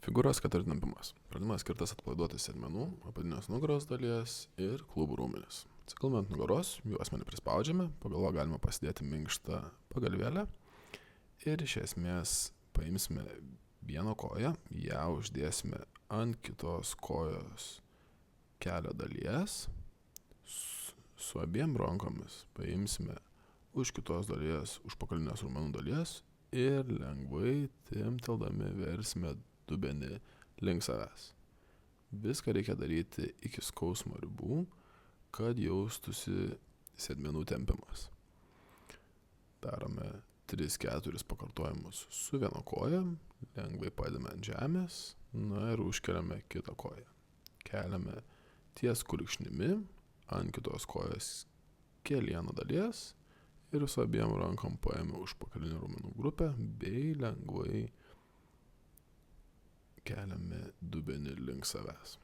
Figūros keturtempimas. Pratimas skirtas atpalaiduoti sėdmenų, apatinės nugaros dalies ir klubų raumenis. Atsigulame ant nugaros, juosmenį prispaudžiame, pagalvo galima pasidėti minkštą pagalvėlę ir iš esmės paimsime vieną koją, ją uždėsime ant kitos kojos kelio dalies, su abiem rankomis paimsime už kitos dalies, užpakalinės raumenų dalies ir lengvai timpteldami versime dubenį link savęs. Viską reikia daryti iki skausmo ribų, kad jaustųsi sėdmenų tempimas. Darome 3-4 pakartojimus su viena koja, lengvai padedame ant žemės, ir užkeliame kitą koją. Keliame ties kulkšnimi ant kitos kojos kelieno dalies ir su abiem rankom paėmė užpakalinį raumenų grupę bei lengvai keliame dubenį link savęs.